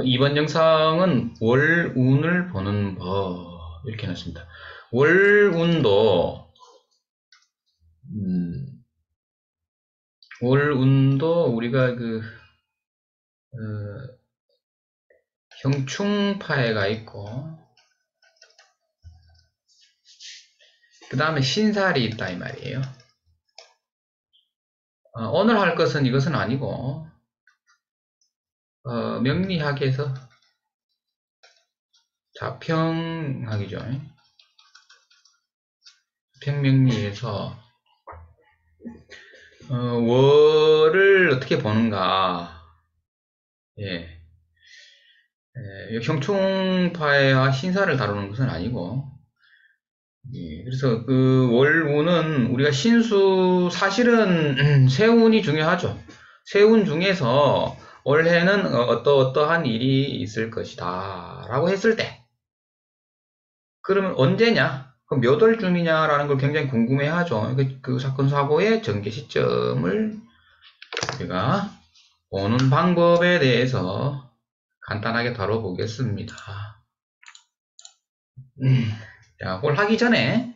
이번 영상은 월운을 보는 법 이렇게 해놨습니다. 월운도 음, 월운도 우리가 형충파해가 있고 그 다음에 신살이 있다 이 말이에요. 오늘 할 것은 이것은 아니고 명리학에서 자평학이죠. 평명리에서 월을 어떻게 보는가. 예. 형충파와 신사를 다루는 것은 아니고, 예, 그래서 그 월운은 우리가 신수, 사실은 세운이 중요하죠. 세운 중에서 올해는 어떠한 일이 있을 것이다 라고 했을 때, 그러면 언제냐? 그럼 몇 월쯤이냐라는 걸 굉장히 궁금해하죠. 그 사건 사고의 전개 시점을 우리가 보는 방법에 대해서 간단하게 다뤄보겠습니다. 자, 그걸 하기 전에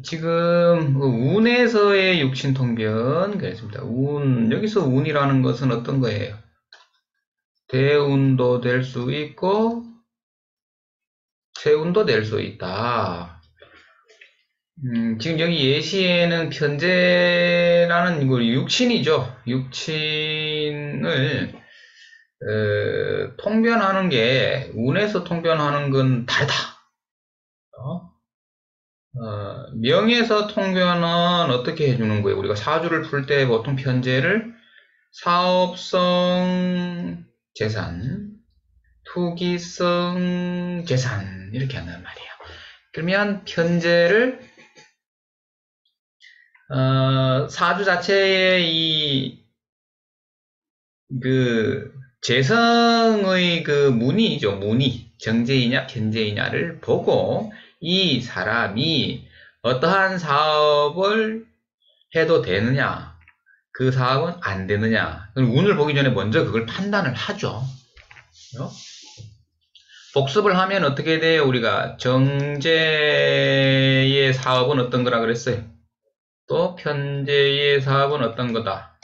지금 운에서의 육신통변 그랬습니다. 여기서 운이라는 것은 어떤 거예요? 대운도 될 수 있고 세운도 될 수 있다. 지금 여기 예시에는 편재라는 거 육신이죠. 육신을 통변하는 게 운에서 통변하는 건 다르다. 명에서 통변은 어떻게 해주는 거예요? 우리가 사주를 풀 때 보통 편재를 사업성 재산, 투기성 재산 이렇게 한단 말이에요. 그러면 편재를 사주 자체의 재성의 문의죠. 문의. 정제이냐, 편제이냐를 보고 이 사람이 어떠한 사업을 해도 되느냐, 그 사업은 안 되느냐. 운을 보기 전에 먼저 그걸 판단을 하죠. 복습을 하면 어떻게 돼요? 우리가 정제의 사업은 어떤 거라 그랬어요? 또 편제의 사업은 어떤 거다?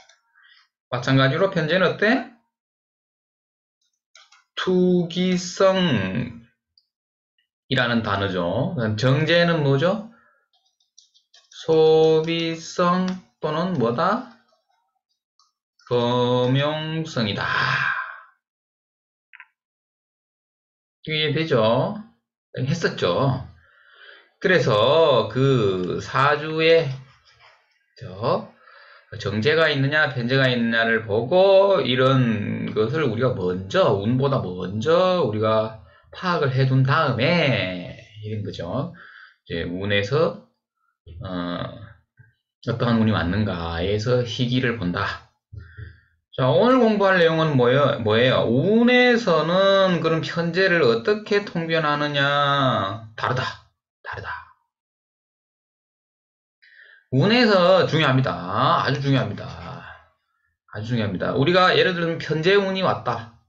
마찬가지로 편제는 어때? 투기성이라는 단어죠. 정제는 뭐죠? 소비성 또는 뭐다? 범용성이다. 이해되죠? 했었죠. 그래서 그 사주에 정제가 있느냐 편제가 있느냐를 보고 이런 것을 우리가 먼저 운보다 먼저 우리가 파악을 해둔 다음에 이런 거죠. 이제 운에서 어떠한 운이 왔는가에서 희기를 본다. 자, 오늘 공부할 내용은 뭐예요? 운에서는 그럼 편제를 어떻게 통변하느냐 다르다. 운에서 중요합니다. 아주 중요합니다. 우리가 예를 들면 편재운이 왔다.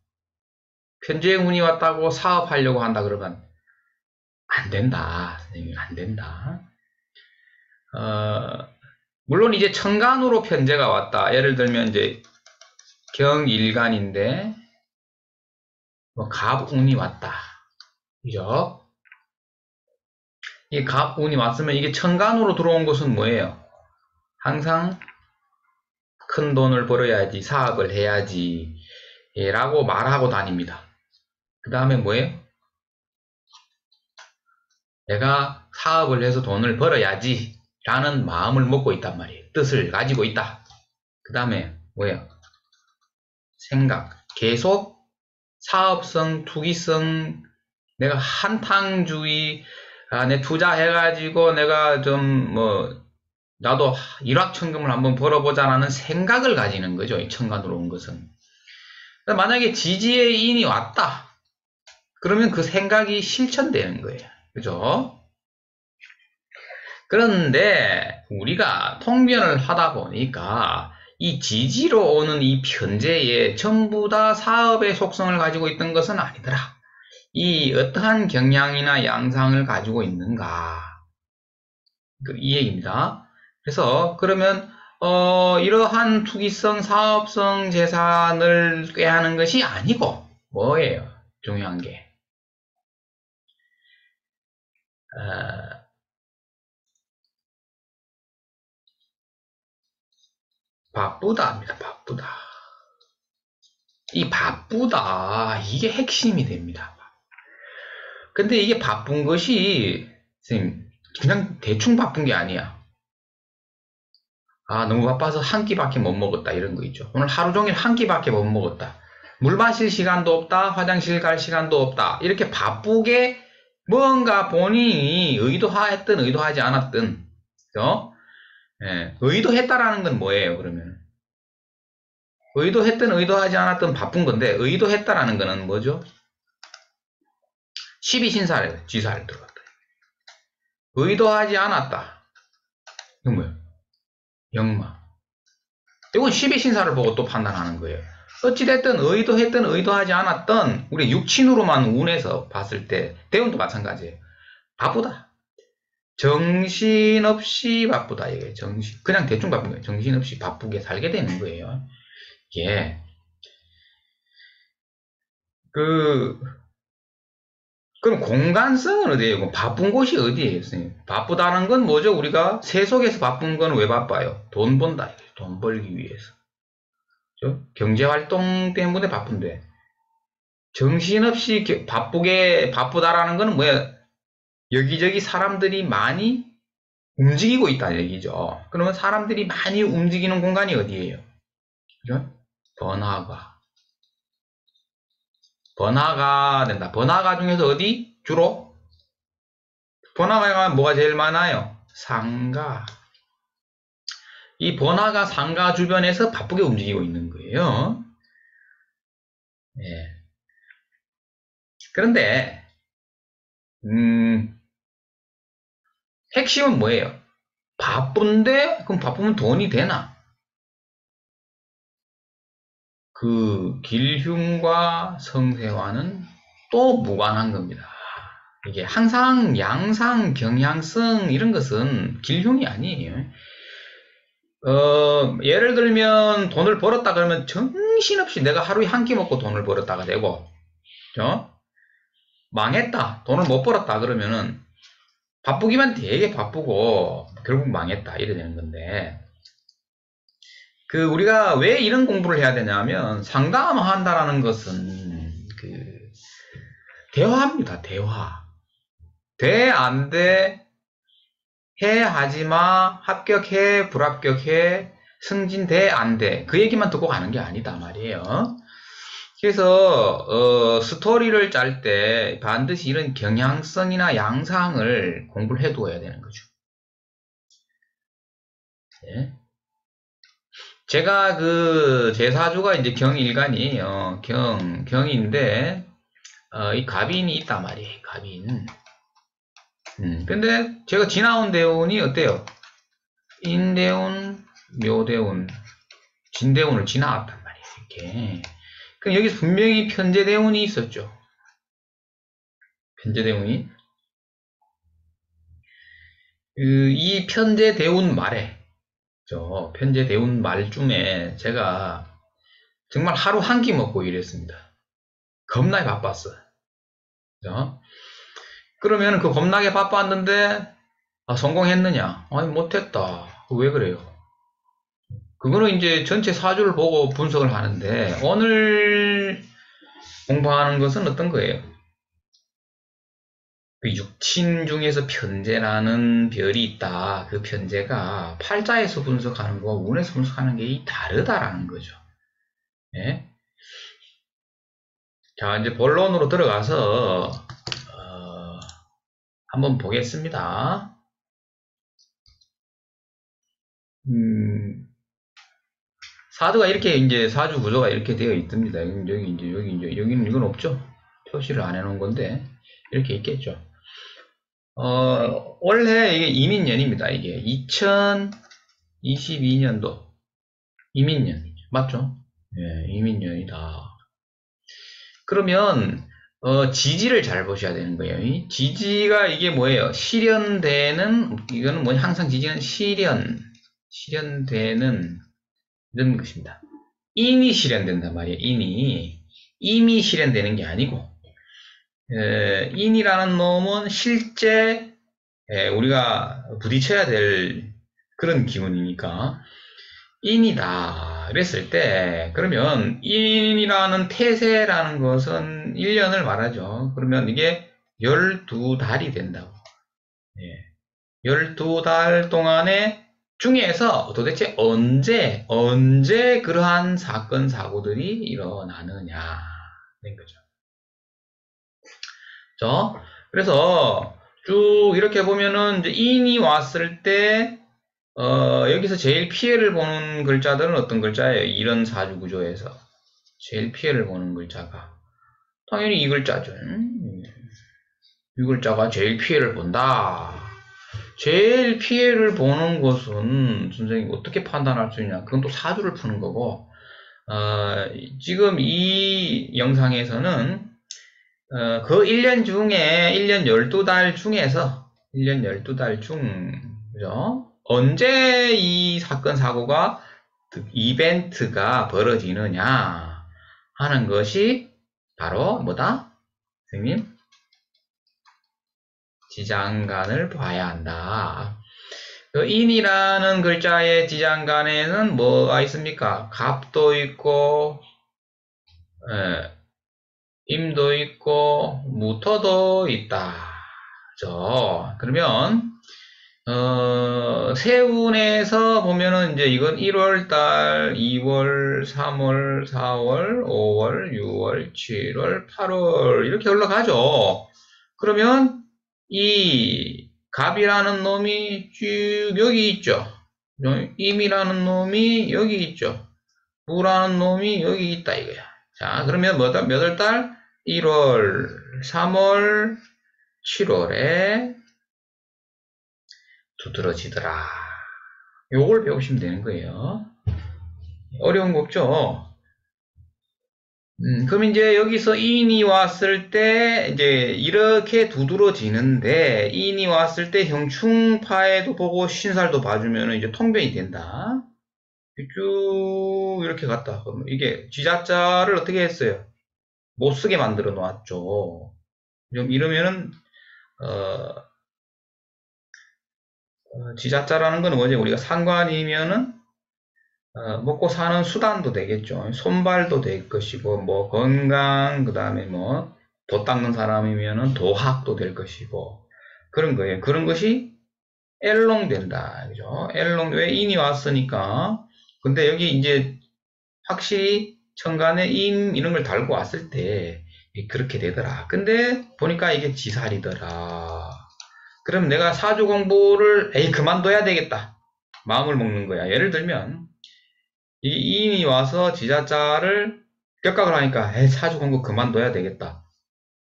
편재운이 왔다고 사업하려고 한다 그러면 안 된다. 안 된다. 물론 이제 천간으로 편재가 왔다. 예를 들면 이제 경일간인데 뭐 갑운이 왔다. 그죠? 이 갑운이 왔으면 이게 천간으로 들어온 것은 뭐예요? 항상 큰 돈을 벌어야지, 사업을 해야지 라고 말하고 다닙니다. 그 다음에 뭐예요? 내가 사업을 해서 돈을 벌어야지 라는 마음을 먹고 있단 말이에요. 뜻을 가지고 있다. 그 다음에 뭐예요? 생각. 계속 사업성, 투기성, 내가 한탕주의, 내 투자해가지고 내가 나도 일확천금을 한번 벌어보자라는 생각을 가지는 거죠. 이 천간으로 온 것은. 만약에 지지의 인이 왔다. 그러면 그 생각이 실천되는 거예요. 그죠? 그런데 우리가 통변을 하다 보니까 이 지지로 오는 이 편제에 전부 다 사업의 속성을 가지고 있던 것은 아니더라. 이 어떠한 경향이나 양상을 가지고 있는가. 이 얘기입니다. 그래서 그러면 이러한 투기성, 사업성 재산을 꾀하는 것이 아니고 뭐예요? 중요한 게 바쁘다입니다. 바쁘다. 이 바쁘다 이게 핵심이 됩니다. 근데 이게 바쁜 것이 선생님 그냥 대충 바쁜 게 아니야. 아 너무 바빠서 한 끼밖에 못 먹었다 이런 거 있죠. 오늘 하루 종일 한 끼밖에 못 먹었다. 물 마실 시간도 없다. 화장실 갈 시간도 없다. 이렇게 바쁘게 뭔가 본인이 의도했든 의도하지 않았든 그죠? 예, 의도했다라는 건 뭐예요 그러면? 의도했든 의도하지 않았든 바쁜 건데 의도했다라는 거는 뭐죠? 12신사를 쥐사를 들어갔다. 의도하지 않았다. 이건 뭐예요? 역마. 이건 12신사를 보고 또 판단하는 거예요. 어찌됐든 의도했든 의도하지 않았든 우리 육친으로만 운에서 봤을 때 대운도 마찬가지예요. 바쁘다. 정신없이 바쁘다. 이게 그냥 대충 바쁜 거예요. 정신없이 바쁘게 살게 되는 거예요. 예. 그럼 공간성은 어디예요? 바쁜 곳이 어디예요? 선생님? 바쁘다는 건 뭐죠? 우리가 세속에서 바쁜 건 왜 바빠요? 돈 번다. 돈 벌기 위해서. 그렇죠? 경제활동 때문에 바쁜데. 정신없이 바쁘다라는 건 뭐야? 여기저기 사람들이 많이 움직이고 있다는 얘기죠. 그러면 사람들이 많이 움직이는 공간이 어디예요? 그죠? 번화가 된다. 번화가 중에서 어디? 주로? 번화가가 뭐가 제일 많아요? 상가. 이 번화가 상가 주변에서 바쁘게 움직이고 있는 거예요. 예. 그런데 핵심은 뭐예요? 바쁜데 그럼 바쁘면 돈이 되나? 그 길흉과 성세와는 또 무관한 겁니다. 이게 항상 양상, 경향성 이런 것은 길흉이 아니에요. 예를 들면 돈을 벌었다 그러면 정신없이 내가 하루에 한 끼 먹고 돈을 벌었다가 되고, 그죠? 망했다, 돈을 못 벌었다 그러면은 바쁘기만 되게 바쁘고 결국 망했다 이래 되는 건데, 우리가 왜 이런 공부를 해야 되냐면 상담한다라는 것은 대화입니다. 대화. 돼, 안 돼, 해, 하지마, 합격해, 불합격해, 승진돼, 안 돼. 그 얘기만 듣고 가는 게 아니다 말이에요. 그래서 스토리를 짤 때 반드시 이런 경향성이나 양상을 공부를 해두어야 되는 거죠. 네. 제가 제 사주가 이제 경일간이에요. 경인데 이 갑인이 있단 말이에요. 갑인. 근데 제가 지나온 대운이 어때요? 인대운, 묘대운, 진대운을 지나왔단 말이에요. 이렇게. 그럼 여기서 분명히 편제대운이 있었죠. 편제대운이. 이 편제대운 말에, 편제대운 말쯤에 제가 정말 하루 한 끼 먹고 일했습니다. 겁나게 바빴어요. 그죠? 그러면 그 겁나게 바빴는데, 성공했느냐? 아니, 못했다. 왜 그래요? 그거는 이제 전체 사주를 보고 분석을 하는데, 오늘 공부하는 것은 어떤 거예요? 그 육친 중에서 편제라는 별이 있다. 그 편제가 팔자에서 분석하는 거, 운에서 분석하는 게 다르다라는 거죠. 예? 자, 이제 본론으로 들어가서 한번 보겠습니다. 사주가 이렇게 이제 사주 구조가 이렇게 되어 있습니다. 여기는 이건 없죠. 표시를 안 해놓은 건데 이렇게 있겠죠. 원래 이게 이민년입니다. 이게 2022년도 이민년. 맞죠? 예, 이민년이다. 그러면, 지지를 잘 보셔야 되는 거예요. 이 지지가 이게 뭐예요? 실현되는, 이거는 뭐 항상 지지는 실현되는 이런 것입니다. 인이 실현된단 말이에요. 인이. 임이 실현되는 게 아니고, 인이라는 놈은 실제 우리가 부딪혀야 될 그런 기운이니까 인이다 그랬을 때 그러면 인이라는 태세라는 것은 1년을 말하죠. 그러면 이게 12달이 된다고. 12달 동안에 중에서 도대체 언제 그러한 사건 사고들이 일어나느냐 된 거죠. 그래서 쭉 이렇게 보면은 이제 인이 왔을 때 여기서 제일 피해를 보는 글자들은 어떤 글자예요? 이런 사주 구조에서 제일 피해를 보는 글자가 당연히 이 글자죠. 이 글자가 제일 피해를 본다. 제일 피해를 보는 것은 선생님 어떻게 판단할 수 있냐? 그건 또 사주를 푸는 거고 지금 이 영상에서는 그 1년 중에 1년 12달 중에서 1년 12달 중 그죠? 언제 이 사건 사고가 이벤트가 벌어지느냐 하는 것이 바로 뭐다? 선생님 지장간을 봐야 한다. 그 인이라는 글자의 지장간에는 뭐가 있습니까? 갑도 있고 임도 있고 무토도 있다. 그죠? 그러면 세운에서 보면은 이제 이건 1월달, 2월, 3월, 4월, 5월, 6월, 7월, 8월 이렇게 올라가죠. 그러면 이 갑이라는 놈이 쭉 여기 있죠. 임이라는 놈이 여기 있죠. 무라는 놈이 여기 있다 이거야. 자, 그러면 몇 월 달? 1월, 3월, 7월에 두드러지더라. 요걸 배우시면 되는 거예요. 어려운 거 없죠? 그럼 이제 여기서 인이 왔을 때 이제 이렇게 두드러지는데 인이 왔을 때 형충파에도 보고 신살도 봐주면 이제 통변이 된다. 쭉 이렇게 갔다. 그럼 이게 지자자를 어떻게 했어요? 못 쓰게 만들어 놓았죠. 좀 이러면은 지자자라는 건 뭐지? 우리가 상관이면은 먹고 사는 수단도 되겠죠. 손발도 될 것이고, 뭐, 건강, 그 다음에 뭐, 도 닦는 사람이면은 도학도 될 것이고, 그런 거예요. 그런 것이 엘롱된다. 그죠? 엘롱, 왜 인이 왔으니까. 근데 여기 이제 확실히 천간에 인, 이런 걸 달고 왔을 때, 그렇게 되더라. 근데 보니까 이게 지살이더라. 그럼 내가 사주 공부를, 그만둬야 되겠다. 마음을 먹는 거야. 예를 들면, 이 인이 와서 지자자를 격각을 하니까 사주 공부 그만둬야 되겠다.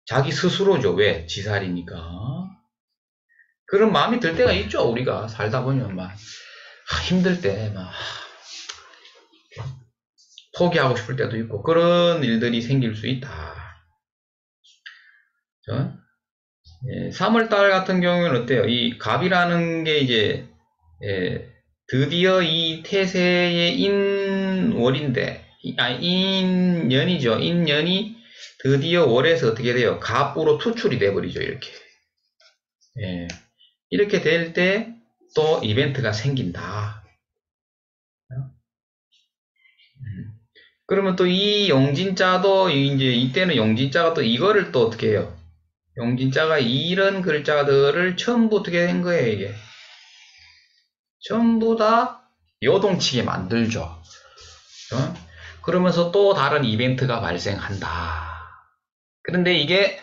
자기 스스로죠. 왜? 지살이니까. 그런 마음이 들 때가 있죠. 우리가 살다 보면 막 힘들 때 막 포기하고 싶을 때도 있고 그런 일들이 생길 수 있다. 3월달 같은 경우는 어때요? 이 갑이라는 게 이제 드디어 이 태세의 인월인데, 인년이죠. 인년이 드디어 월에서 어떻게 돼요? 갑으로 투출이 돼버리죠, 이렇게. 이렇게 될 때 또 이벤트가 생긴다. 그러면 또 이 용진자도, 이제 이때는 용진자가 또 이거를 또 어떻게 해요? 용진자가 이런 글자들을 전부 어떻게 된 거예요, 이게? 전부 다 요동치게 만들죠. 그러면서 또 다른 이벤트가 발생한다. 그런데 이게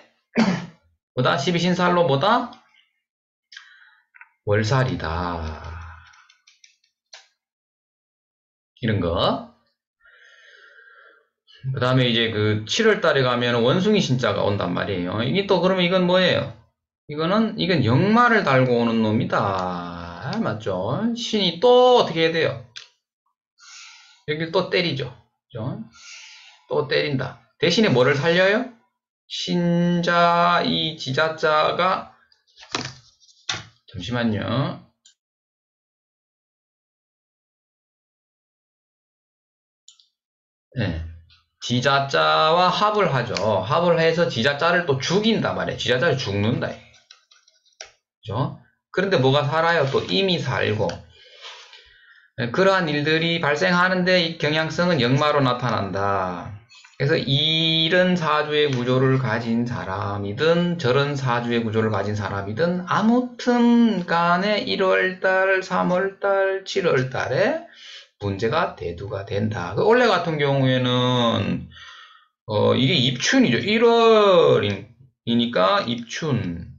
뭐다? 12신살로 뭐다? 월살이다. 이런 거. 그 다음에 이제 그 7월달에 가면 원숭이 신자가 온단 말이에요. 이게 또 그러면 이건 뭐예요? 이건 역마를 달고 오는 놈이다. 맞죠? 신이 또 어떻게 해야 돼요? 여기 또 때리죠. 그죠? 또 때린다. 대신에 뭐를 살려요? 신자, 이 지자자가, 잠시만요. 네. 지자자와 합을 하죠. 합을 해서 지자자를 또 죽인단 말이에요. 지자자를 죽는다. 그죠? 그런데 뭐가 살아요? 또 임이 살고. 그러한 일들이 발생하는데 이 경향성은 역마로 나타난다. 그래서 이런 사주의 구조를 가진 사람이든 저런 사주의 구조를 가진 사람이든 아무튼 간에 1월달, 3월달, 7월달에 문제가 대두가 된다. 원래 같은 경우에는 이게 입춘이죠. 1월이니까 입춘.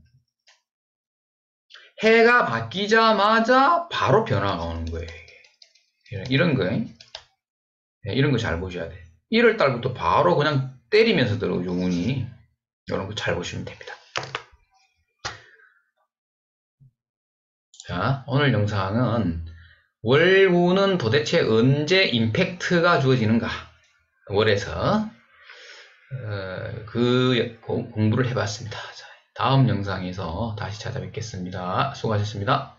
해가 바뀌자마자 바로 변화가 오는 거예요. 이런 거예요. 이런 거 잘 보셔야 돼. 1월 달부터 바로 그냥 때리면서 들어오죠, 운이. 이런 거 잘 보시면 됩니다. 자, 오늘 영상은 월운은 도대체 언제 임팩트가 주어지는가? 월에서 그 공부를 해봤습니다. 자, 다음 영상에서 다시 찾아뵙겠습니다. 수고하셨습니다.